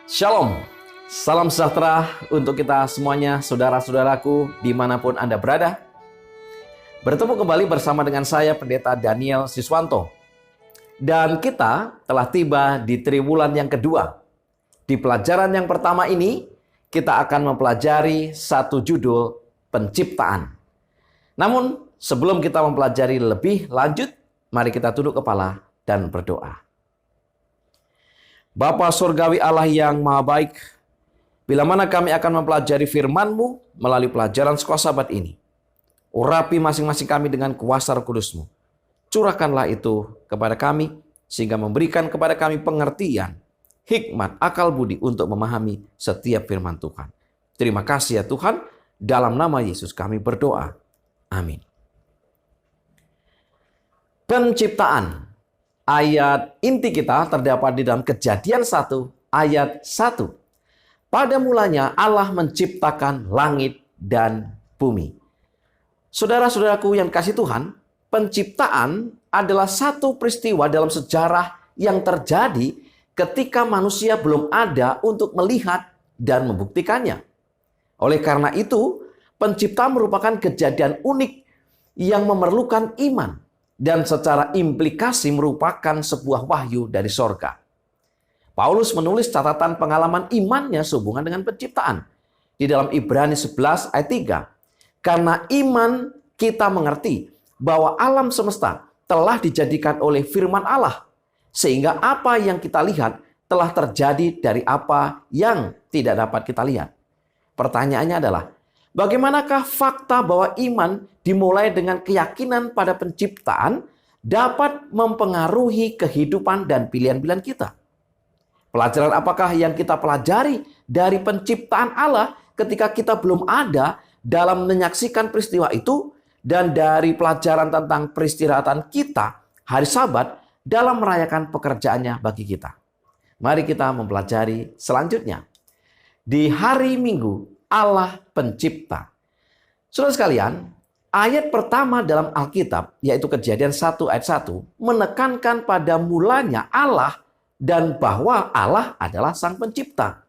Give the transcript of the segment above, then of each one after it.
Shalom, salam sejahtera untuk kita semuanya, saudara-saudaraku, dimanapun Anda berada. Bertemu kembali bersama dengan saya, Pendeta Daniel Siswanto. Dan kita telah tiba di triwulan yang kedua. Di pelajaran yang pertama ini, kita akan mempelajari satu judul, penciptaan. Namun, sebelum kita mempelajari lebih lanjut, mari kita tunduk kepala dan berdoa. Bapa Surgawi Allah yang Maha Baik, bila mana kami akan mempelajari firman-Mu melalui pelajaran sekolah Sabat ini, urapi masing-masing kami dengan kuasa Roh Kudus-Mu. Curahkanlah itu kepada kami, sehingga memberikan kepada kami pengertian, hikmat, akal budi untuk memahami setiap firman Tuhan. Terima kasih ya Tuhan, dalam nama Yesus kami berdoa. Amin. Penciptaan. Ayat inti kita terdapat di dalam Kejadian 1 ayat 1. Pada mulanya Allah menciptakan langit dan bumi. Saudara-saudaraku yang kasih Tuhan, penciptaan adalah satu peristiwa dalam sejarah yang terjadi ketika manusia belum ada untuk melihat dan membuktikannya. Oleh karena itu, penciptaan merupakan kejadian unik yang memerlukan iman. Dan secara implikasi merupakan sebuah wahyu dari sorga. Paulus menulis catatan pengalaman imannya sehubungan dengan penciptaan. Di dalam Ibrani 11 ayat 3. Karena iman kita mengerti bahwa alam semesta telah dijadikan oleh firman Allah. Sehingga apa yang kita lihat telah terjadi dari apa yang tidak dapat kita lihat. Pertanyaannya adalah, bagaimanakah fakta bahwa iman dimulai dengan keyakinan pada penciptaan dapat mempengaruhi kehidupan dan pilihan-pilihan kita? Pelajaran apakah yang kita pelajari dari penciptaan Allah ketika kita belum ada dalam menyaksikan peristiwa itu, dan dari pelajaran tentang peristirahatan kita hari Sabat dalam merayakan pekerjaannya bagi kita? Mari kita mempelajari selanjutnya. Di hari Minggu Allah pencipta. Saudara sekalian, ayat pertama dalam Alkitab, yaitu Kejadian 1 ayat 1, menekankan pada mulanya Allah dan bahwa Allah adalah Sang Pencipta.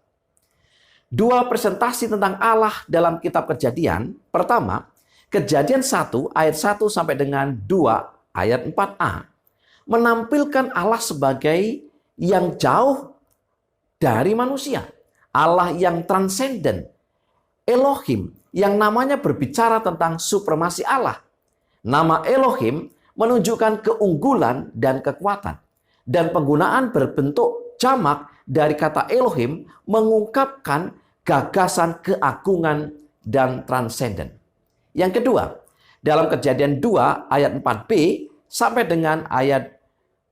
Dua presentasi tentang Allah dalam kitab Kejadian. Pertama, Kejadian 1 ayat 1 sampai dengan 2 ayat 4a, menampilkan Allah sebagai yang jauh dari manusia. Allah yang transenden. Elohim, yang namanya berbicara tentang supremasi Allah. Nama Elohim menunjukkan keunggulan dan kekuatan. Dan penggunaan berbentuk jamak dari kata Elohim mengungkapkan gagasan keagungan dan transenden. Yang kedua, dalam Kejadian 2 ayat 4b sampai dengan ayat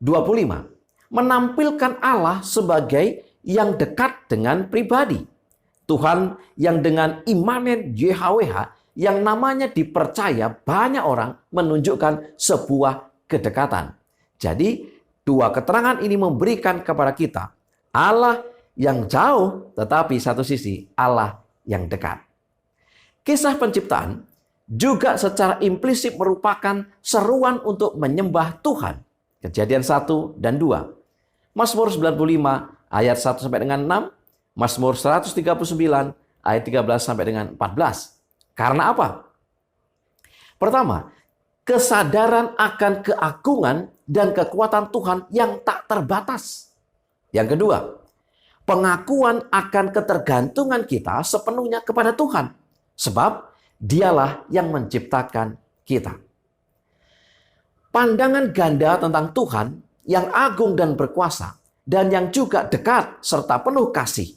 25, menampilkan Allah sebagai yang dekat dengan pribadi. Tuhan yang dengan imanen YHWH yang namanya dipercaya banyak orang menunjukkan sebuah kedekatan. Jadi dua keterangan ini memberikan kepada kita Allah yang jauh tetapi satu sisi Allah yang dekat. Kisah penciptaan juga secara implisit merupakan seruan untuk menyembah Tuhan. Kejadian 1 dan 2. Mazmur 95 ayat 1 sampai dengan 6. Mazmur 139 ayat 13 sampai dengan 14. Karena apa? Pertama, kesadaran akan keagungan dan kekuatan Tuhan yang tak terbatas. Yang kedua, pengakuan akan ketergantungan kita sepenuhnya kepada Tuhan. Sebab Dialah yang menciptakan kita. Pandangan ganda tentang Tuhan yang agung dan berkuasa dan yang juga dekat serta penuh kasih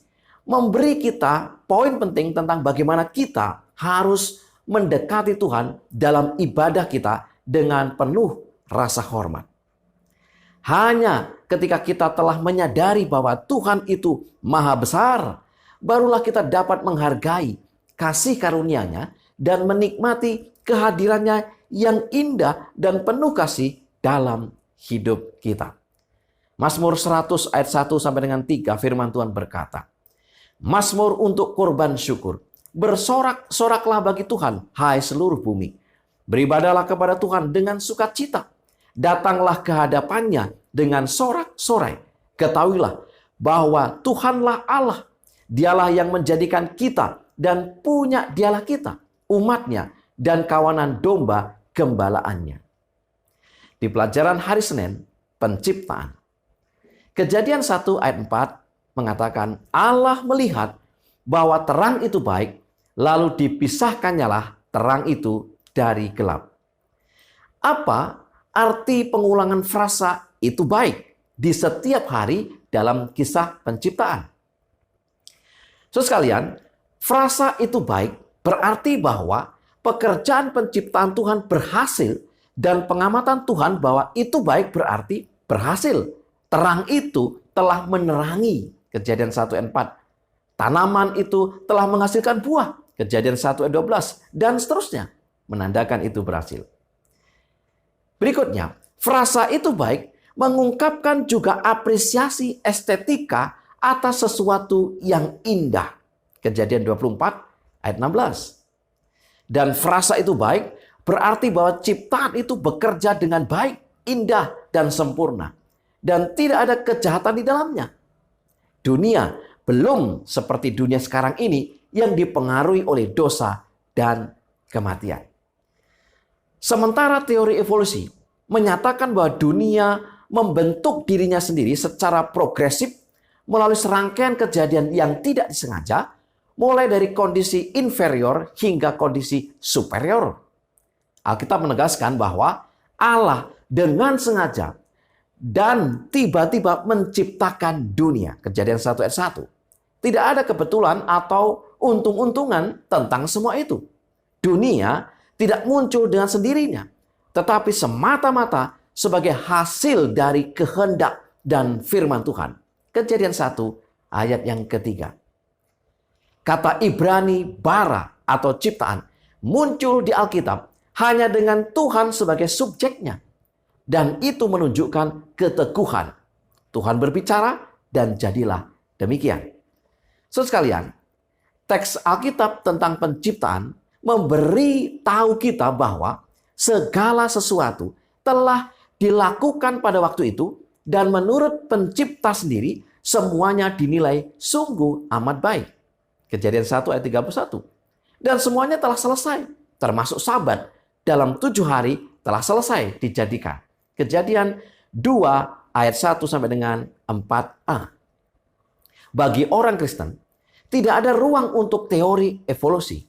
memberi kita poin penting tentang bagaimana kita harus mendekati Tuhan dalam ibadah kita dengan penuh rasa hormat. Hanya ketika kita telah menyadari bahwa Tuhan itu maha besar, barulah kita dapat menghargai kasih karunia-Nya dan menikmati kehadirannya yang indah dan penuh kasih dalam hidup kita. Mazmur 100 ayat 1 sampai dengan 3 firman Tuhan berkata, Mazmur untuk korban syukur. Bersorak-soraklah bagi Tuhan, hai seluruh bumi. Beribadahlah kepada Tuhan dengan sukacita. Datanglah ke hadapannya dengan sorak-sorai. Ketahuilah bahwa Tuhanlah Allah. Dialah yang menjadikan kita dan punya dialah kita, umatnya dan kawanan domba gembalaannya. Di pelajaran hari Senin, penciptaan. Kejadian 1 ayat 4 mengatakan Allah melihat bahwa terang itu baik, lalu dipisahkannyalah terang itu dari gelap. Apa arti pengulangan frasa itu baik di setiap hari dalam kisah penciptaan? Saudara sekalian, frasa itu baik berarti bahwa pekerjaan penciptaan Tuhan berhasil dan pengamatan Tuhan bahwa itu baik berarti berhasil. Terang itu telah menerangi, Kejadian 1 ayat 4. Tanaman itu telah menghasilkan buah, Kejadian 1 ayat 12. Dan seterusnya, menandakan itu berhasil. Berikutnya, frasa itu baik mengungkapkan juga apresiasi estetika atas sesuatu yang indah. Kejadian 24 ayat 16. Dan frasa itu baik berarti bahwa ciptaan itu bekerja dengan baik, indah, dan sempurna. Dan tidak ada kejahatan di dalamnya. Dunia belum seperti dunia sekarang ini yang dipengaruhi oleh dosa dan kematian. Sementara teori evolusi menyatakan bahwa dunia membentuk dirinya sendiri secara progresif melalui serangkaian kejadian yang tidak disengaja, mulai dari kondisi inferior hingga kondisi superior. Alkitab menegaskan bahwa Allah dengan sengaja dan tiba-tiba menciptakan dunia. Kejadian 1 ayat 1. Tidak ada kebetulan atau untung-untungan tentang semua itu. Dunia tidak muncul dengan sendirinya, tetapi semata-mata sebagai hasil dari kehendak dan firman Tuhan. Kejadian 1 ayat yang ketiga. Kata Ibrani bara atau ciptaan muncul di Alkitab hanya dengan Tuhan sebagai subjeknya. Dan itu menunjukkan keteguhan. Tuhan berbicara dan jadilah demikian. Saudara sekalian, teks Alkitab tentang penciptaan memberi tahu kita bahwa segala sesuatu telah dilakukan pada waktu itu dan menurut pencipta sendiri semuanya dinilai sungguh amat baik. Kejadian 1 ayat 31. Dan semuanya telah selesai, termasuk Sabat dalam 7 hari telah selesai dijadikan. Kejadian 2 ayat 1 sampai dengan 4a. Bagi orang Kristen, tidak ada ruang untuk teori evolusi.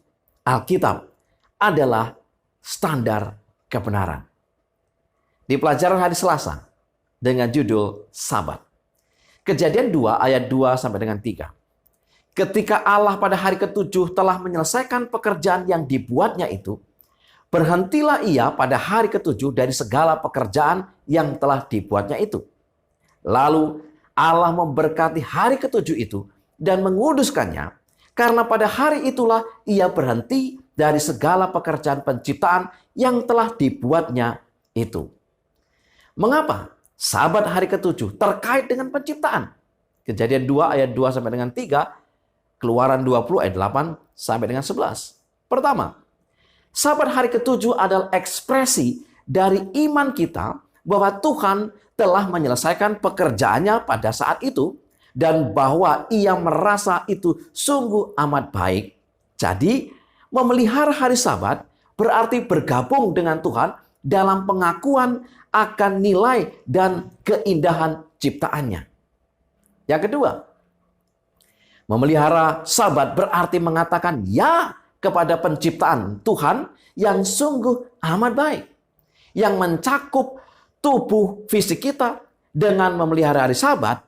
Alkitab adalah standar kebenaran. Di pelajaran hari Selasa dengan judul Sabat. Kejadian 2 ayat 2 sampai dengan 3. Ketika Allah pada hari ke-7 telah menyelesaikan pekerjaan yang dibuatnya itu, berhentilah ia pada hari ke-7 dari segala pekerjaan yang telah dibuatnya itu. Lalu Allah memberkati hari ke-7 itu dan menguduskannya, karena pada hari itulah ia berhenti dari segala pekerjaan penciptaan yang telah dibuatnya itu. Mengapa Sabat hari ke-7 terkait dengan penciptaan? Kejadian 2 ayat 2 sampai dengan 3, Keluaran 20 ayat 8 sampai dengan 11. Pertama, Sabat hari ke-7 adalah ekspresi dari iman kita bahwa Tuhan telah menyelesaikan pekerjaannya pada saat itu dan bahwa ia merasa itu sungguh amat baik. Jadi, memelihara hari Sabat berarti bergabung dengan Tuhan dalam pengakuan akan nilai dan keindahan ciptaannya. Yang kedua, memelihara Sabat berarti mengatakan ya kepada penciptaan Tuhan yang sungguh amat baik. Yang mencakup tubuh fisik kita. Dengan memelihara hari Sabat,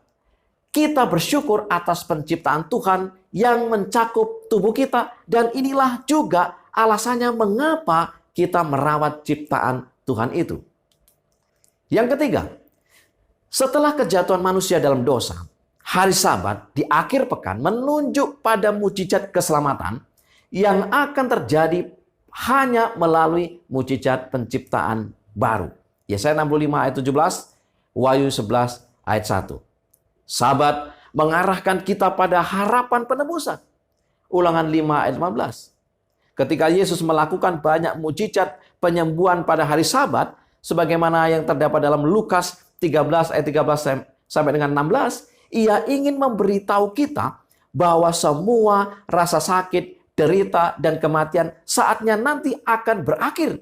kita bersyukur atas penciptaan Tuhan yang mencakup tubuh kita. Dan inilah juga alasannya mengapa kita merawat ciptaan Tuhan itu. Yang ketiga, setelah kejatuhan manusia dalam dosa, hari Sabat di akhir pekan menunjuk pada mukjizat keselamatan yang akan terjadi hanya melalui mukjizat penciptaan baru. Yesaya 65 ayat 17, Wahyu 11 ayat 1. Sabat mengarahkan kita pada harapan penebusan. Ulangan 5 ayat 15. Ketika Yesus melakukan banyak mukjizat penyembuhan pada hari Sabat, sebagaimana yang terdapat dalam Lukas 13 ayat 13 sampai dengan 16, Ia ingin memberitahu kita bahwa semua rasa sakit, derita, dan kematian saatnya nanti akan berakhir.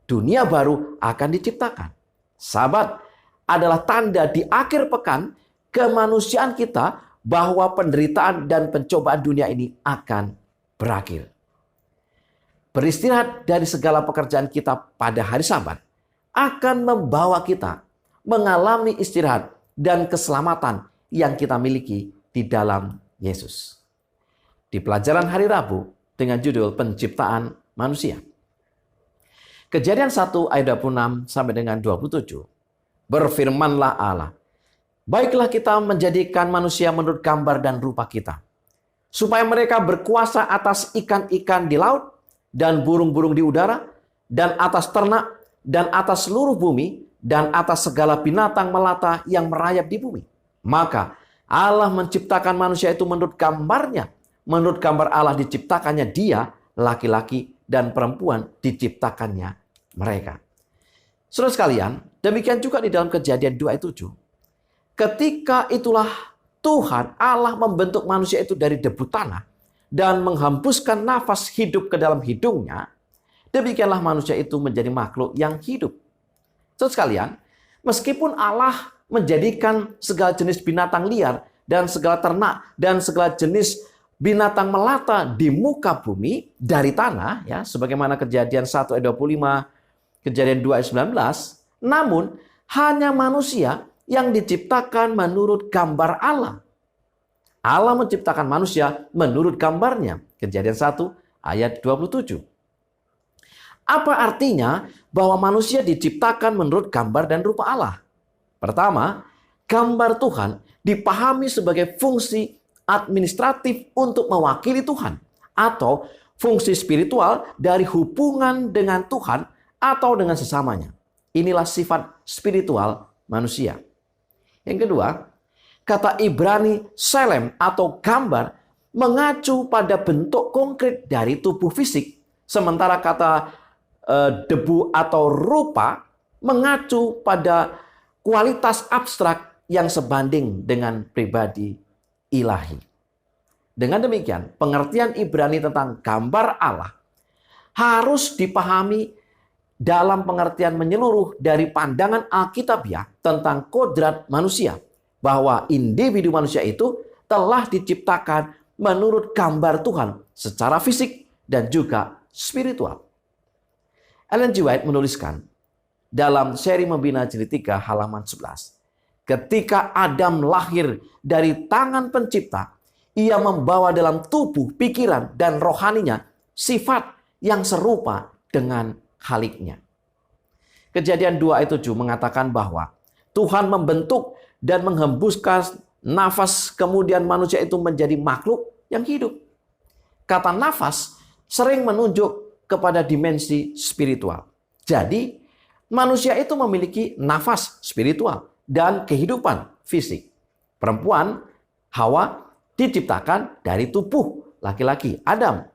Dunia baru akan diciptakan. Sahabat, adalah tanda di akhir pekan kemanusiaan kita bahwa penderitaan dan pencobaan dunia ini akan berakhir. Beristirahat dari segala pekerjaan kita pada hari Sabat akan membawa kita mengalami istirahat dan keselamatan yang kita miliki di dalam Yesus. Di pelajaran hari Rabu dengan judul Penciptaan Manusia. Kejadian 1 ayat 26 sampai dengan 27. Berfirmanlah Allah, baiklah kita menjadikan manusia menurut gambar dan rupa kita, supaya mereka berkuasa atas ikan-ikan di laut dan burung-burung di udara, dan atas ternak, dan atas seluruh bumi, dan atas segala binatang melata yang merayap di bumi. Maka Allah menciptakan manusia itu menurut gambarnya. Menurut gambar Allah diciptakannya dia, laki-laki dan perempuan diciptakannya mereka. Saudara sekalian, demikian juga di dalam Kejadian 2 ayat 7. Ketika itulah Tuhan Allah membentuk manusia itu dari debu tanah dan menghembuskan nafas hidup ke dalam hidungnya, demikianlah manusia itu menjadi makhluk yang hidup. Saudara sekalian, meskipun Allah menjadikan segala jenis binatang liar dan segala ternak dan segala jenis binatang melata di muka bumi dari tanah, ya, sebagaimana Kejadian 1 ayat 25, Kejadian 2 ayat 19, namun hanya manusia yang diciptakan menurut gambar Allah. Allah menciptakan manusia menurut gambarnya. Kejadian 1 ayat 27. Apa artinya bahwa manusia diciptakan menurut gambar dan rupa Allah? Pertama, gambar Tuhan dipahami sebagai fungsi administratif untuk mewakili Tuhan atau fungsi spiritual dari hubungan dengan Tuhan atau dengan sesamanya. Inilah sifat spiritual manusia. Yang kedua, kata Ibrani selem atau gambar mengacu pada bentuk konkret dari tubuh fisik, sementara kata debu atau rupa mengacu pada kualitas abstrak yang sebanding dengan pribadi ilahi. Dengan demikian, pengertian Ibrani tentang gambar Allah harus dipahami dalam pengertian menyeluruh dari pandangan Alkitabiah tentang kodrat manusia, bahwa individu manusia itu telah diciptakan menurut gambar Tuhan secara fisik dan juga spiritual. Ellen G. White menuliskan dalam seri Membina Jilid 3 halaman 11, ketika Adam lahir dari tangan pencipta, ia membawa dalam tubuh, pikiran, dan rohaninya sifat yang serupa dengan Khaliknya. Kejadian 2 ayat 7 mengatakan bahwa Tuhan membentuk dan menghembuskan nafas, kemudian manusia itu menjadi makhluk yang hidup. Kata nafas sering menunjuk kepada dimensi spiritual. Jadi, manusia itu memiliki nafas spiritual dan kehidupan fisik. Perempuan, Hawa, diciptakan dari tubuh laki-laki, Adam.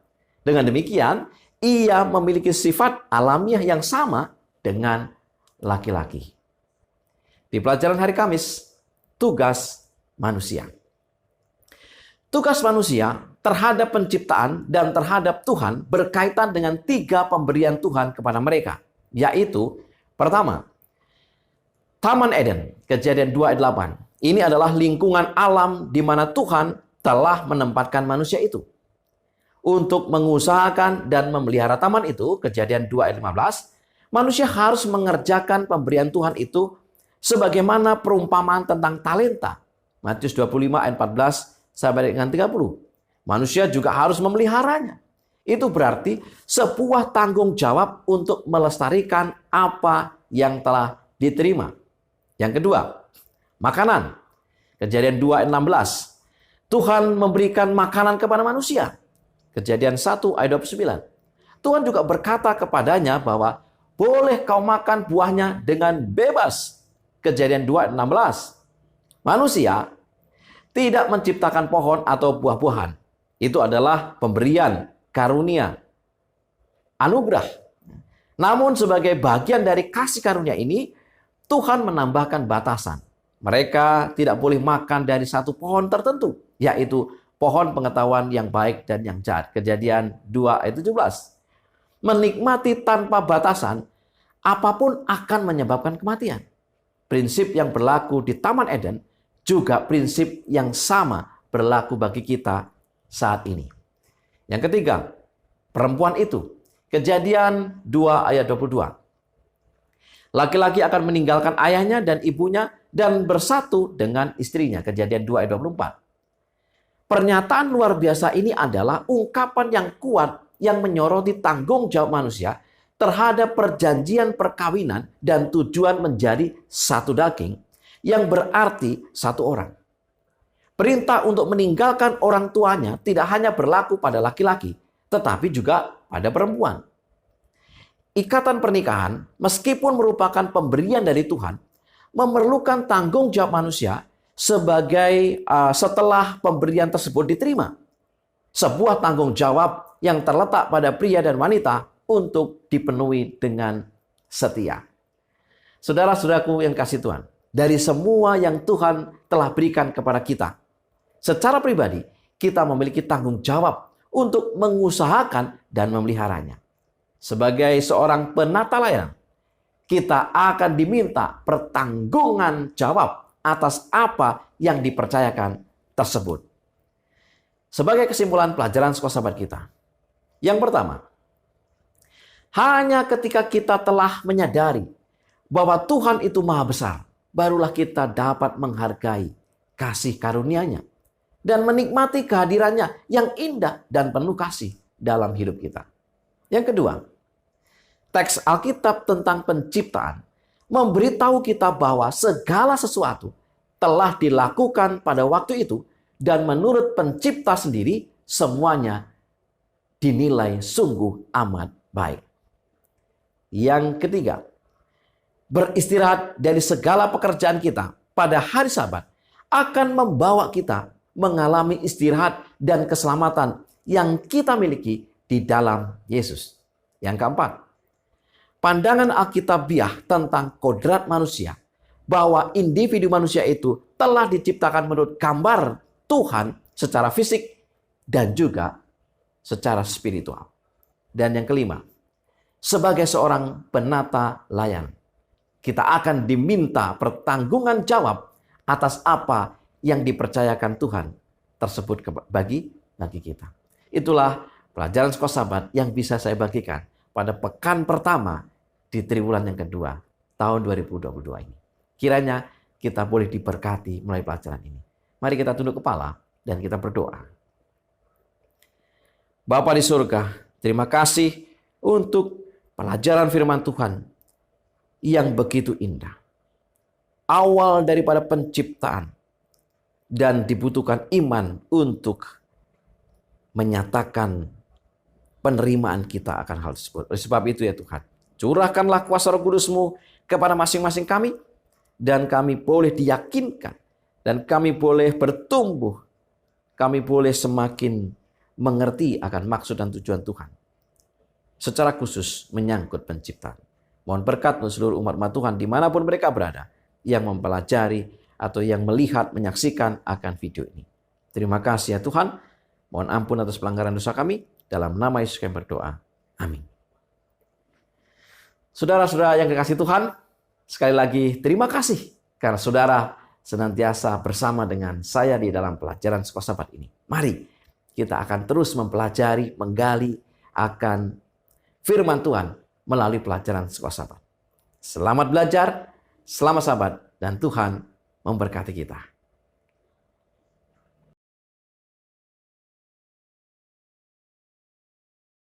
Dengan demikian, ia memiliki sifat alamiah yang sama dengan laki-laki. Di pelajaran hari Kamis, tugas manusia. Tugas manusia terhadap penciptaan dan terhadap Tuhan berkaitan dengan 3 pemberian Tuhan kepada mereka. Yaitu, pertama, Taman Eden, Kejadian 2 ayat 8. Ini adalah lingkungan alam di mana Tuhan telah menempatkan manusia itu. Untuk mengusahakan dan memelihara taman itu, Kejadian 2 ayat 15, manusia harus mengerjakan pemberian Tuhan itu sebagaimana perumpamaan tentang talenta. Matius 25 ayat 14 sampai dengan 30. Manusia juga harus memeliharanya. Itu berarti sebuah tanggung jawab untuk melestarikan apa yang telah diterima. Yang kedua, makanan. Kejadian 2 ayat 16. Tuhan memberikan makanan kepada manusia. Kejadian 1 ayat 29. Tuhan juga berkata kepadanya bahwa boleh kau makan buahnya dengan bebas. Kejadian 2 ayat 16. Manusia tidak menciptakan pohon atau buah-buahan. Itu adalah pemberian, karunia, anugerah. Namun sebagai bagian dari kasih karunia ini, Tuhan menambahkan batasan. Mereka tidak boleh makan dari satu pohon tertentu, yaitu pohon pengetahuan yang baik dan yang jahat. Kejadian 2 ayat 17. Menikmati tanpa batasan, apapun akan menyebabkan kematian. Prinsip yang berlaku di Taman Eden juga prinsip yang sama berlaku bagi kita saat ini. Yang ketiga, perempuan itu. Kejadian 2 ayat 22. Laki-laki akan meninggalkan ayahnya dan ibunya dan bersatu dengan istrinya. Kejadian 2 ayat 24. Pernyataan luar biasa ini adalah ungkapan yang kuat yang menyoroti tanggung jawab manusia terhadap perjanjian perkawinan dan tujuan menjadi satu daging yang berarti satu orang. Perintah untuk meninggalkan orang tuanya tidak hanya berlaku pada laki-laki, tetapi juga pada perempuan. Ikatan pernikahan, meskipun merupakan pemberian dari Tuhan, memerlukan tanggung jawab manusia sebagai setelah pemberian tersebut diterima. Sebuah tanggung jawab yang terletak pada pria dan wanita untuk dipenuhi dengan setia. Saudara-saudaraku yang kasih Tuhan, dari semua yang Tuhan telah berikan kepada kita, secara pribadi kita memiliki tanggung jawab untuk mengusahakan dan memeliharanya. Sebagai seorang penata layanan, kita akan diminta pertanggungan jawab atas apa yang dipercayakan tersebut. Sebagai kesimpulan pelajaran sekolah sahabat kita. Yang pertama, hanya ketika kita telah menyadari bahwa Tuhan itu maha besar, barulah kita dapat menghargai kasih karunia-Nya dan menikmati kehadirannya yang indah dan penuh kasih dalam hidup kita. Yang kedua, teks Alkitab tentang penciptaan memberitahu kita bahwa segala sesuatu telah dilakukan pada waktu itu dan menurut pencipta sendiri semuanya dinilai sungguh amat baik. Yang ketiga, beristirahat dari segala pekerjaan kita pada hari Sabat akan membawa kita mengalami istirahat dan keselamatan yang kita miliki di dalam Yesus. Yang keempat, pandangan Alkitabiah tentang kodrat manusia, bahwa individu manusia itu telah diciptakan menurut gambar Tuhan secara fisik dan juga secara spiritual. Dan yang kelima, sebagai seorang penata layanan, kita akan diminta pertanggungan jawab atas apa yang dipercayakan Tuhan tersebut bagi kita. Itulah pelajaran sekolah Sabat yang bisa saya bagikan pada pekan pertama di triwulan yang kedua tahun 2022 ini. Kiranya kita boleh diberkati melalui pelajaran ini. Mari kita tunduk kepala dan kita berdoa. Bapa di surga, terima kasih untuk pelajaran firman Tuhan yang begitu indah. Awal daripada penciptaan dan dibutuhkan iman untuk menyatakan penerimaan kita akan hal tersebut. Oleh sebab itu ya Tuhan, curahkanlah kuasa Roh Kudus-Mu kepada masing-masing kami, dan kami boleh diyakinkan, dan kami boleh bertumbuh, kami boleh semakin mengerti akan maksud dan tujuan Tuhan. Secara khusus menyangkut penciptaan. Mohon berkat untuk seluruh umat Tuhan dimanapun mereka berada, yang mempelajari atau yang melihat, menyaksikan akan video ini. Terima kasih ya Tuhan. Mohon ampun atas pelanggaran dosa kami. Dalam nama Yesus kami berdoa. Amin. Saudara-saudara yang dikasihi Tuhan, sekali lagi terima kasih karena saudara senantiasa bersama dengan saya di dalam pelajaran sekolah Sabat ini. Mari kita akan terus mempelajari, menggali akan firman Tuhan melalui pelajaran sekolah Sabat. Selamat belajar, selamat Sabat, dan Tuhan memberkati kita.